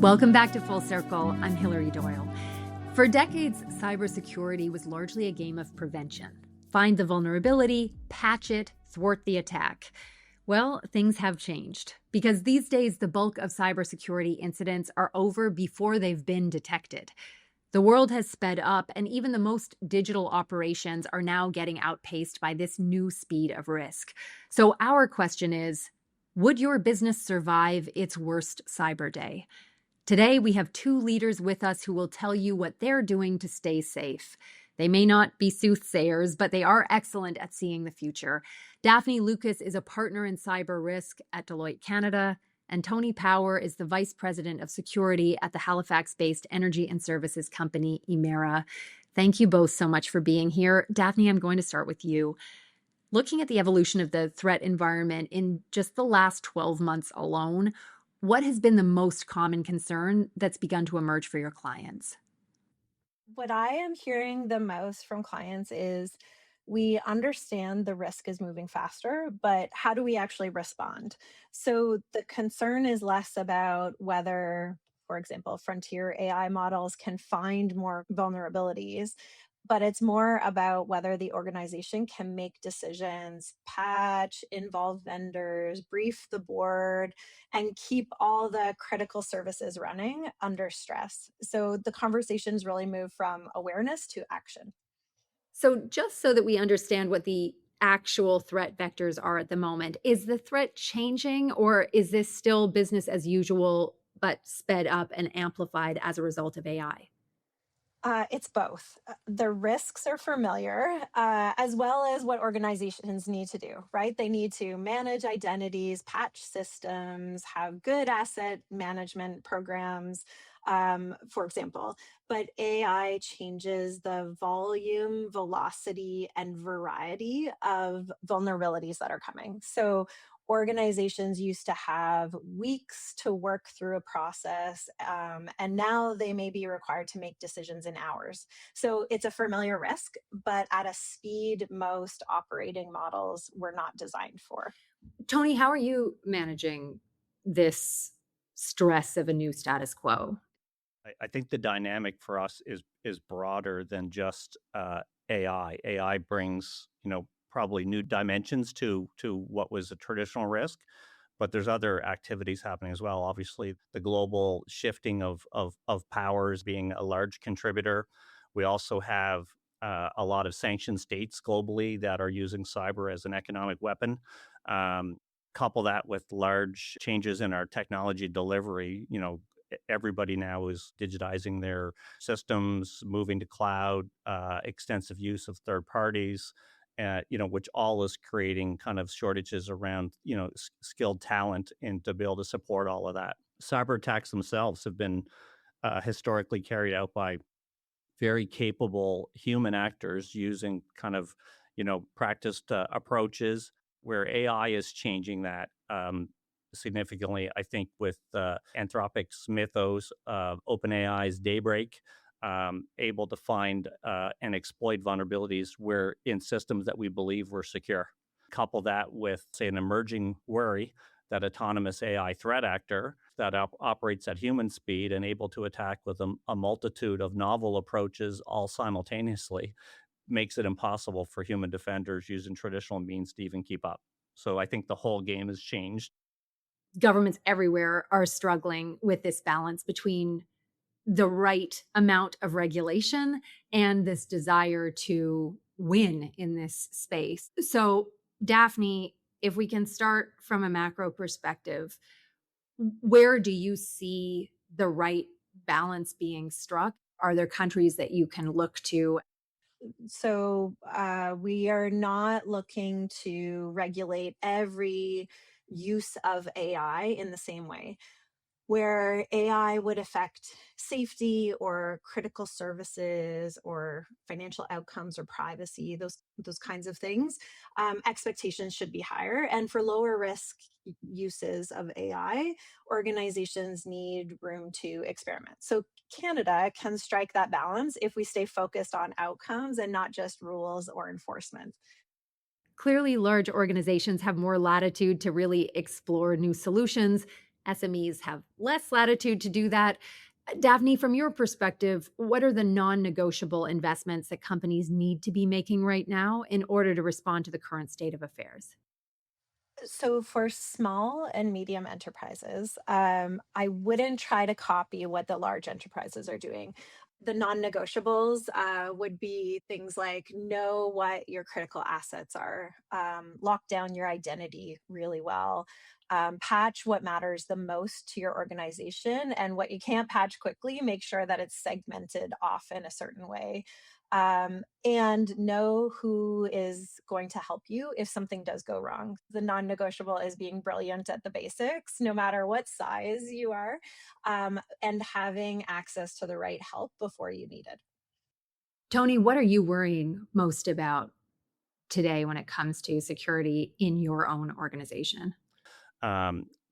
Welcome back to Full Circle. I'm Hilary Doyle. For decades, cybersecurity was largely a game of prevention. Find the vulnerability, patch it, thwart the attack. Well, things have changed because these days the bulk of cybersecurity incidents are over before they've been detected. The world has sped up, and even the most digital operations are now getting outpaced by this new speed of risk. So our question is, would your business survive its worst cyber day? Today, we have two leaders with us who will tell you what they're doing to stay safe. They may not be soothsayers, but they are excellent at seeing the future. Daphne Lucas is a partner in cyber risk at Deloitte Canada, and Tony Power is the vice president of security at the Halifax-based energy and services company Emera. Thank you both so much for being here. Daphne, I'm going to start with you. Looking at the evolution of the threat environment in just the last 12 months alone, what has been the most common concern that's begun to emerge for your clients? What I am hearing the most from clients is we understand the risk is moving faster, but how do we actually respond? So the concern is less about whether, for example, frontier AI models can find more vulnerabilities, but it's more about whether the organization can make decisions, patch, involve vendors, brief the board, and keep all the critical services running under stress. So the conversations really move from awareness to action. So, just so that we understand what the actual threat vectors are at the moment, is the threat changing or is this still business as usual, but sped up and amplified as a result of AI? It's both. The risks are familiar, as well as what organizations need to do, right? They need to manage identities, patch systems, have good asset management programs, for example. But AI changes the volume, velocity, and variety of vulnerabilities that are coming. So organizations used to have weeks to work through a process, and now they may be required to make decisions in hours. So it's a familiar risk, but at a speed most operating models were not designed for. Tony, how are you managing this stress of a new status quo? I think the dynamic for us is broader than just AI. AI brings, probably new dimensions to what was a traditional risk, but there's other activities happening as well. Obviously, the global shifting of powers being a large contributor. We also have a lot of sanctioned states globally that are using cyber as an economic weapon. Um, Couple that with large changes in our technology delivery, everybody now is digitizing their systems, moving to cloud, extensive use of third parties, which all is creating kind of shortages around, skilled talent and to be able to support all of that. Cyber attacks themselves have been historically carried out by very capable human actors using kind of, practiced approaches where AI is changing that significantly. I think with Anthropic's Mythos, OpenAI's Daybreak, able to find and exploit vulnerabilities where in systems that we believe were secure. Couple that with, say, an emerging worry that autonomous AI threat actor that operates at human speed and able to attack with a multitude of novel approaches all simultaneously makes it impossible for human defenders using traditional means to even keep up. So I think the whole game has changed. Governments everywhere are struggling with this balance between the right amount of regulation and this desire to win in this space. So, Daphne, if we can start from a macro perspective, where do you see the right balance being struck? Are there countries that you can look to? So we are not looking to regulate every use of AI in the same way. Where AI would affect safety or critical services or financial outcomes or privacy, those kinds of things, expectations should be higher. And for lower risk uses of AI, organizations need room to experiment. So Canada can strike that balance if we stay focused on outcomes and not just rules or enforcement. Clearly, large organizations have more latitude to really explore new solutions SMEs have less latitude to do that. Daphne, from your perspective, what are the non negotiable investments that companies need to be making right now in order to respond to the current state of affairs? So for small and medium enterprises, I wouldn't try to copy what the large enterprises are doing. The non-negotiables would be things like know what your critical assets are, lock down your identity really well, patch what matters the most to your organization, and what you can't patch quickly, make sure that it's segmented off in a certain way, and know who is going to help you if something does go wrong. The non negotiable is being brilliant at the basics, no matter what size you are, and having access to the right help before you need it. Tony, what are you worrying most about today when it comes to security in your own organization?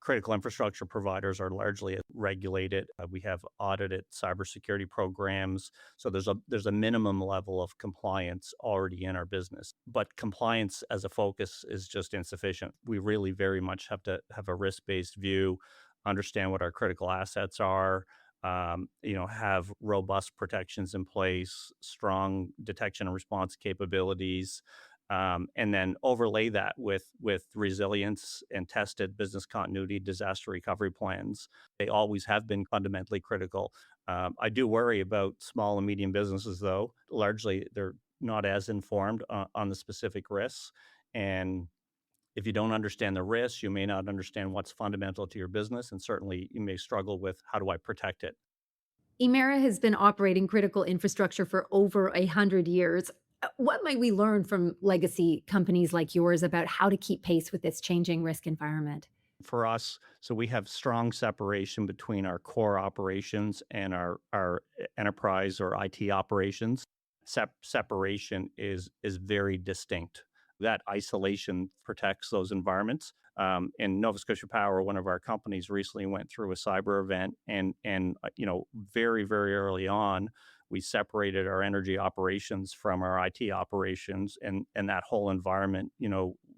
Critical infrastructure providers are largely regulated. We have audited cybersecurity programs, so there's a minimum level of compliance already in our business. But compliance as a focus is just insufficient. We really very much have to have a risk-based view, understand what our critical assets are. Have robust protections in place, strong detection and response capabilities, and then overlay that with resilience and tested business continuity disaster recovery plans. They always have been fundamentally critical. I do worry about small and medium businesses, though. Largely, they're not as informed on the specific risks. And if you don't understand the risks, you may not understand what's fundamental to your business. And certainly, you may struggle with how do I protect it? Emera has been operating critical infrastructure for over 100 years. What might we learn from legacy companies like yours about how to keep pace with this changing risk environment? For us, so we have strong separation between our core operations and our enterprise or IT operations. Separation is very distinct. That isolation protects those environments. In Nova Scotia Power, one of our companies recently went through a cyber event, and very early on, we separated our energy operations from our IT operations, and that whole environment,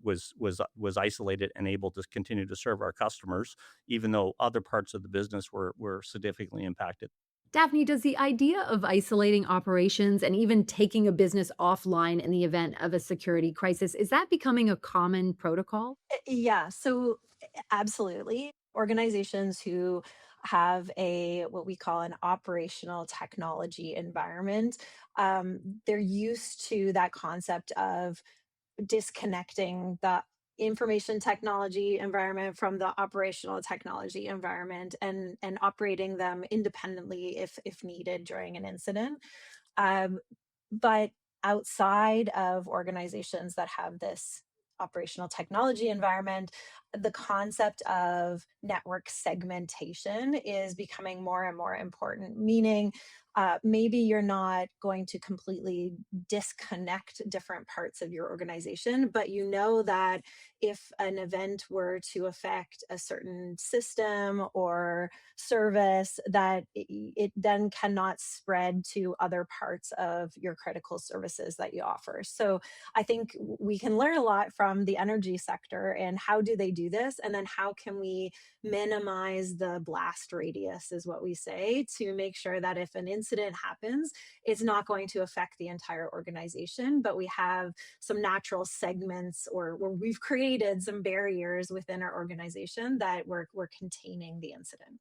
was isolated and able to continue to serve our customers, even though other parts of the business were significantly impacted. Daphne, does the idea of isolating operations and even taking a business offline in the event of a security crisis, is that becoming a common protocol? Yeah, so absolutely. Organizations who have a what we call an operational technology environment, they're used to that concept of disconnecting the information technology environment from the operational technology environment, and operating them independently if needed during an incident. um, but outside of organizations that have this operational technology environment, the concept of network segmentation is becoming more and more important, meaning maybe you're not going to completely disconnect different parts of your organization, but you know that if an event were to affect a certain system or service, that it then cannot spread to other parts of your critical services that you offer. So I think we can learn a lot from the energy sector and how do they do this, and then how can we minimize the blast radius, is what we say, to make sure that if an incident happens, it's not going to affect the entire organization, but we have some natural segments, or where we've created some barriers within our organization that we're containing the incident.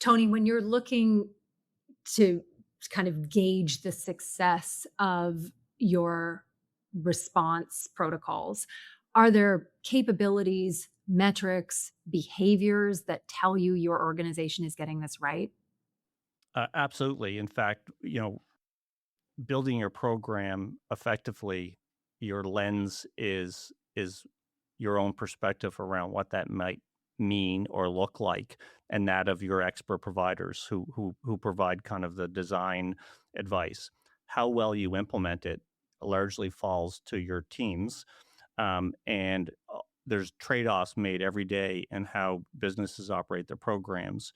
Tony, when you're looking to kind of gauge the success of your response protocols, are there capabilities, metrics, behaviors that tell you your organization is getting this right? Absolutely. In fact, building your program effectively, your lens is your own perspective around what that might mean or look like, and that of your expert providers who provide kind of the design advice. How well you implement it largely falls to your teams, and there's trade-offs made every day in how businesses operate their programs.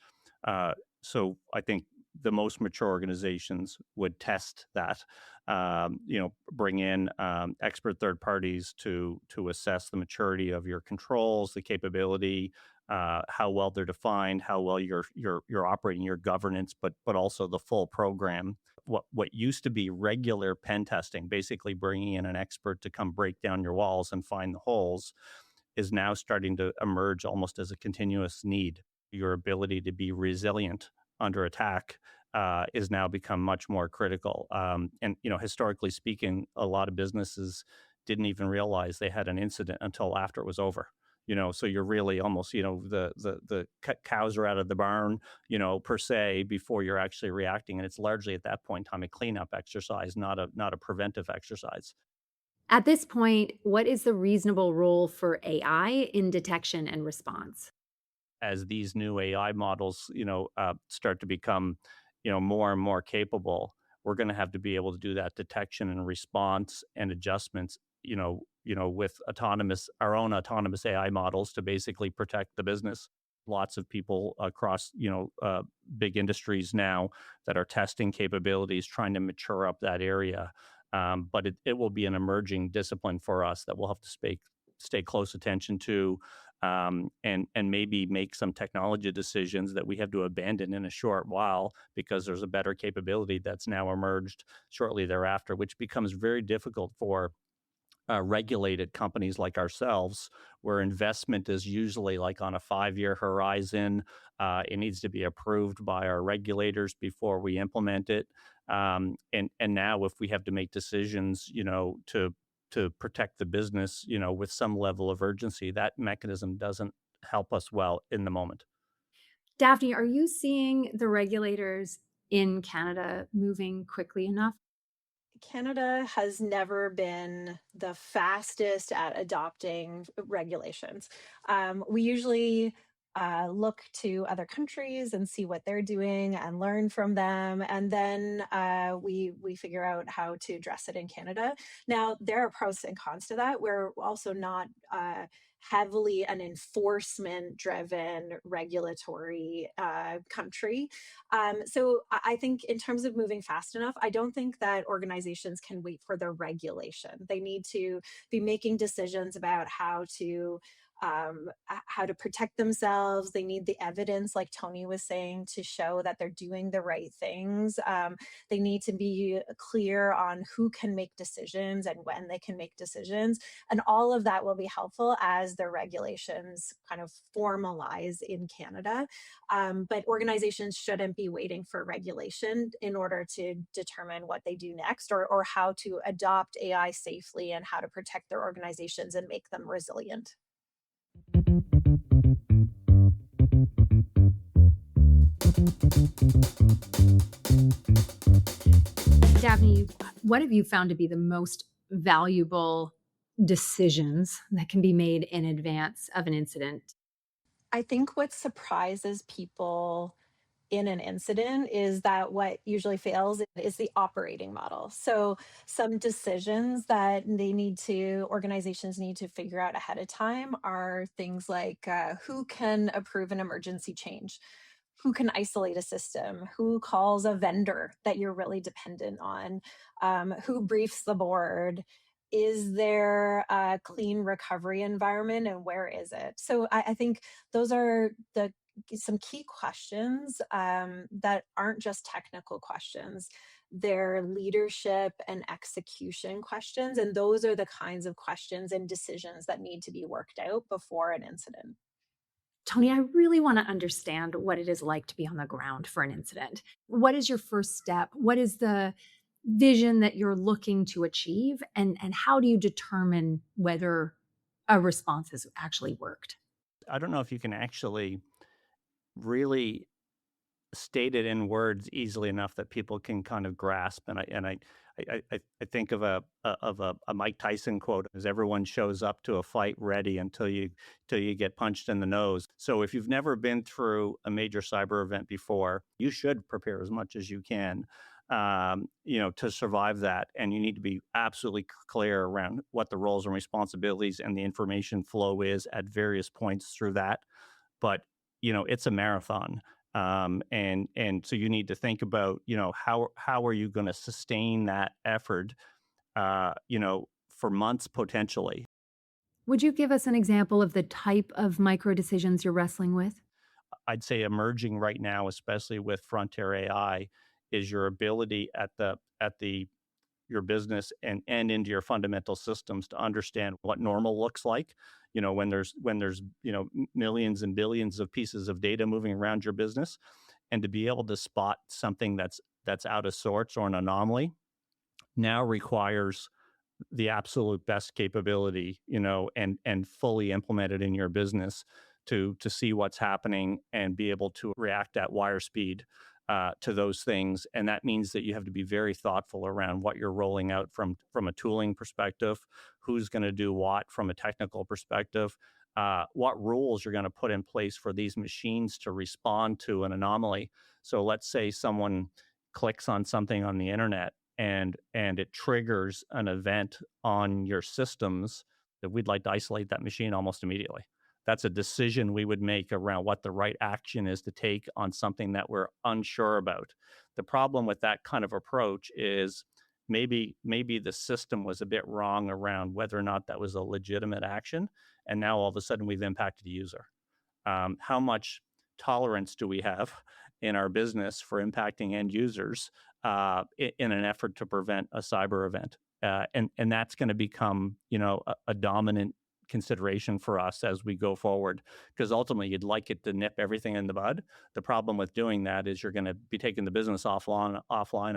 So I think the most mature organizations would test that, bring in expert third parties to assess the maturity of your controls, the capability, how well they're defined, how well you're operating your governance, but also the full program. What used to be regular pen testing, basically bringing in an expert to come break down your walls and find the holes, is now starting to emerge almost as a continuous need. Your ability to be resilient under attack is now become much more critical. And historically speaking, a lot of businesses didn't even realize they had an incident until after it was over. So you're really almost, the cows are out of the barn, per se, before you're actually reacting, and it's largely at that point in time a cleanup exercise, not a preventive exercise. At this point, what is the reasonable role for AI in detection and response? As these new AI models, start to become, more and more capable, we're going to have to be able to do that detection and response and adjustments, with our own autonomous AI models to basically protect the business. Lots of people across, big industries now that are testing capabilities, trying to mature up that area. But it will be an emerging discipline for us that we'll have to stay close attention to, and maybe make some technology decisions that we have to abandon in a short while because there's a better capability that's now emerged shortly thereafter, which becomes very difficult for regulated companies like ourselves, where investment is usually like on a 5-year horizon. It needs to be approved by our regulators before we implement it. And now, if we have to make decisions, to protect the business, with some level of urgency, that mechanism doesn't help us well in the moment. Daphne, are you seeing the regulators in Canada moving quickly enough? Canada has never been the fastest at adopting regulations. We usually look to other countries and see what they're doing and learn from them, and then we figure out how to address it in Canada. Now, there are pros and cons to that. We're also not heavily an enforcement-driven regulatory country. So I think in terms of moving fast enough, I don't think that organizations can wait for the regulation. They need to be making decisions about how to protect themselves. They need the evidence, like Tony was saying, to show that they're doing the right things. They need to be clear on who can make decisions and when they can make decisions. And all of that will be helpful as the regulations kind of formalize in Canada. But organizations shouldn't be waiting for regulation in order to determine what they do next, or how to adopt AI safely and how to protect their organizations and make them resilient. Daphne, what have you found to be the most valuable decisions that can be made in advance of an incident? I think what surprises people in an incident is that what usually fails is the operating model. So some decisions that organizations need to figure out ahead of time are things like who can approve an emergency change, who can isolate a system, who calls a vendor that you're really dependent on, who briefs the board. Is there a clean recovery environment, and where is it? So I think those are the some key questions that aren't just technical questions. They're leadership and execution questions. And those are the kinds of questions and decisions that need to be worked out before an incident. Tony, I really want to understand what it is like to be on the ground for an incident. What is your first step? What is the vision that you're looking to achieve? And how do you determine whether a response has actually worked? I don't know if you can actually really state it in words easily enough that people can kind of grasp. And I think of a Mike Tyson quote: "As everyone shows up to a fight ready until you get punched in the nose." So if you've never been through a major cyber event before, you should prepare as much as you can, to survive that. And you need to be absolutely clear around what the roles and responsibilities and the information flow is at various points through that. But it's a marathon, and so you need to think about, how are you going to sustain that effort, for months potentially. Would you give us an example of the type of micro decisions you're wrestling with? I'd say emerging right now, especially with frontier AI, is your ability at the your business and into your fundamental systems to understand what normal looks like. When there's millions and billions of pieces of data moving around your business, and to be able to spot something that's out of sorts or an anomaly now requires the absolute best capability, and fully implemented in your business to see what's happening and be able to react at wire speed to those things. And that means that you have to be very thoughtful around what you're rolling out from a tooling perspective, who's going to do what from a technical perspective, what rules you're going to put in place for these machines to respond to an anomaly. So let's say someone clicks on something on the internet and it triggers an event on your systems, that we'd like to isolate that machine almost immediately. That's a decision we would make around what the right action is to take on something that we're unsure about. The problem with that kind of approach is maybe the system was a bit wrong around whether or not that was a legitimate action, and now all of a sudden we've impacted the user. How much tolerance do we have in our business for impacting end users in an effort to prevent a cyber event? And that's going to become a dominant consideration for us as we go forward, because ultimately you'd like it to nip everything in the bud. The problem with doing that is you're going to be taking the business offline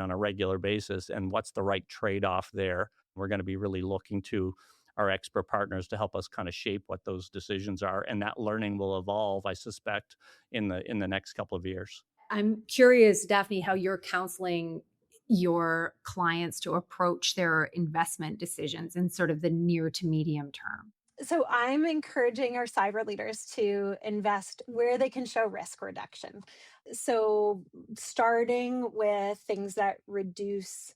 on a regular basis, and what's the right trade-off there? We're going to be really looking to our expert partners to help us kind of shape what those decisions are, and that learning will evolve, I suspect, in the next couple of years. I'm curious, Daphne, how you're counseling your clients to approach their investment decisions in sort of the near to medium term. So I'm encouraging our cyber leaders to invest where they can show risk reduction. So starting with things that reduce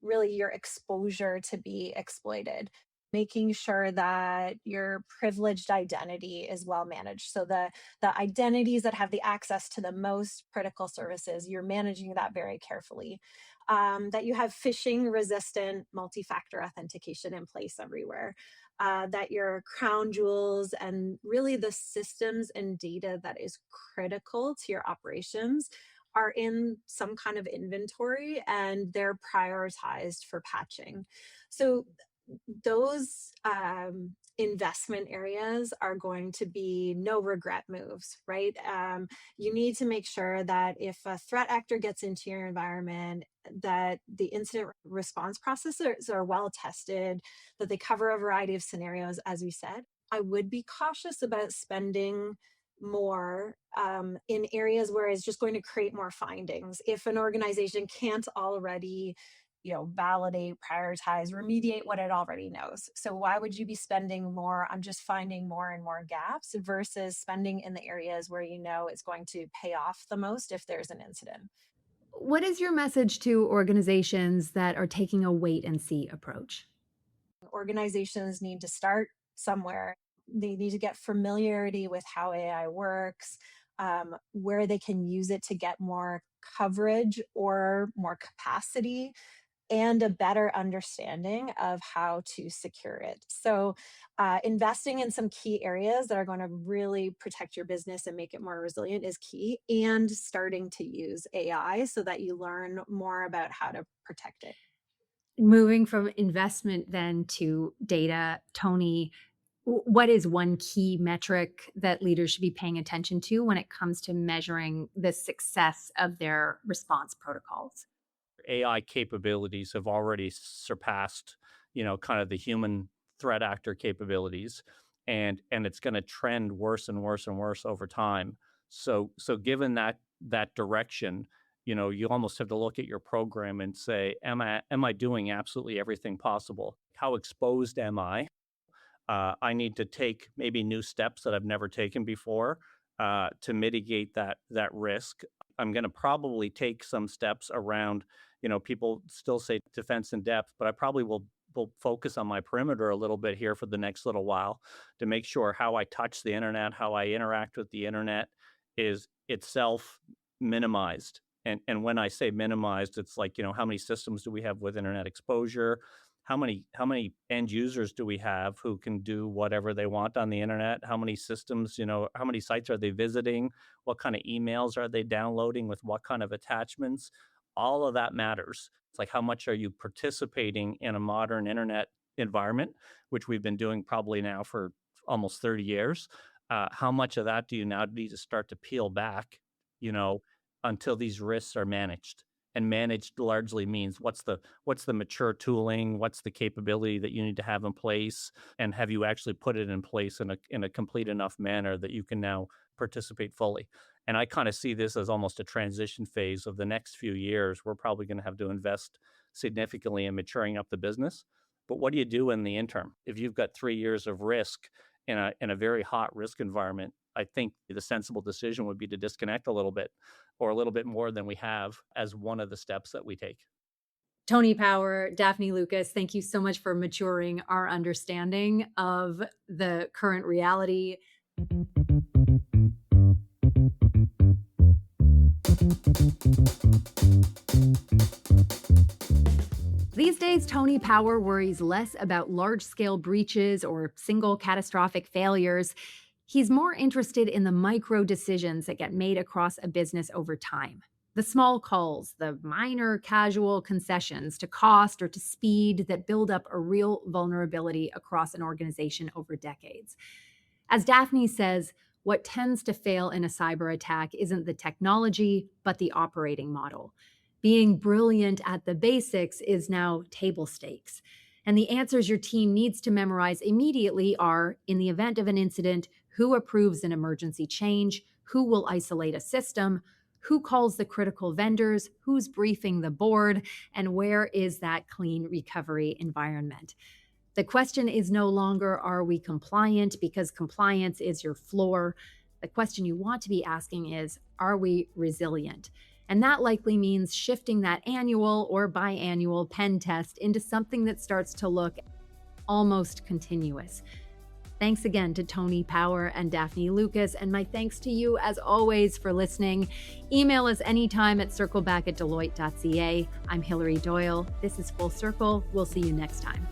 really your exposure to be exploited, making sure that your privileged identity is well managed. So the identities that have the access to the most critical services, you're managing that very carefully. That you have phishing resistant multi-factor authentication in place everywhere, that your crown jewels and really the systems and data that is critical to your operations are in some kind of inventory and they're prioritized for patching. So those investment areas are going to be no regret moves, right? You need to make sure that if a threat actor gets into your environment, that the incident response processes are well tested, that they cover a variety of scenarios, as we said. I would be cautious about spending more in areas where it's just going to create more findings. If an organization can't already validate, prioritize, remediate what it already knows. So why would you be spending more on just finding more and more gaps versus spending in the areas where you know it's going to pay off the most if there's an incident? What is your message to organizations that are taking a wait and see approach? Organizations need to start somewhere. They need to get familiarity with how AI works, where they can use it to get more coverage or more capacity and a better understanding of how to secure it. So, investing in some key areas that are going to really protect your business and make it more resilient is key, and starting to use AI so that you learn more about how to protect it. Moving from investment then to data, Tony, what is one key metric that leaders should be paying attention to when it comes to measuring the success of their response protocols? AI capabilities have already surpassed, kind of the human threat actor capabilities, and it's going to trend worse and worse and worse over time. So given that direction, you almost have to look at your program and say, am I doing absolutely everything possible? How exposed am I? I need to take maybe new steps that I've never taken before to mitigate that risk. I'm going to probably take some steps around. People still say defense in depth, but I probably will focus on my perimeter a little bit here for the next little while to make sure how I touch the internet, how I interact with the internet is itself minimized. And when I say minimized, it's like, how many systems do we have with internet exposure? how many end users do we have who can do whatever they want on the internet? How many systems, how many sites are they visiting? What kind of emails are they downloading with what kind of attachments? All of that matters. It's like, how much are you participating in a modern internet environment, which we've been doing probably now for almost 30 years? How much of that do you now need to start to peel back, you know, until these risks are managed? And managed largely means what's the mature tooling, what's the capability that you need to have in place, and have you actually put it in place in a complete enough manner that you can now participate fully? And I kind of see this as almost a transition phase of the next few years. We're probably going to have to invest significantly in maturing up the business. But what do you do in the interim? If you've got 3 years of risk in a very hot risk environment, I think the sensible decision would be to disconnect a little bit, or a little bit more than we have, as one of the steps that we take. Tony Power, Daphne Lucas, thank you so much for maturing our understanding of the current reality. These days, Tony Power worries less about large-scale breaches or single catastrophic failures. He's more interested in the micro decisions that get made across a business over time. The small calls, the minor casual concessions to cost or to speed that build up a real vulnerability across an organization over decades. As Daphne says, what tends to fail in a cyber attack isn't the technology, but the operating model. Being brilliant at the basics is now table stakes. And the answers your team needs to memorize immediately are, in the event of an incident, who approves an emergency change, who will isolate a system, who calls the critical vendors, who's briefing the board, and where is that clean recovery environment. The question is no longer, are we compliant? Because compliance is your floor. The question you want to be asking is, are we resilient? And that likely means shifting that annual or biannual pen test into something that starts to look almost continuous. Thanks again to Tony Power and Daphne Lucas, and my thanks to you as always for listening. Email us anytime at circleback@deloitte.ca. I'm Hilary Doyle. This is Full Circle. We'll see you next time.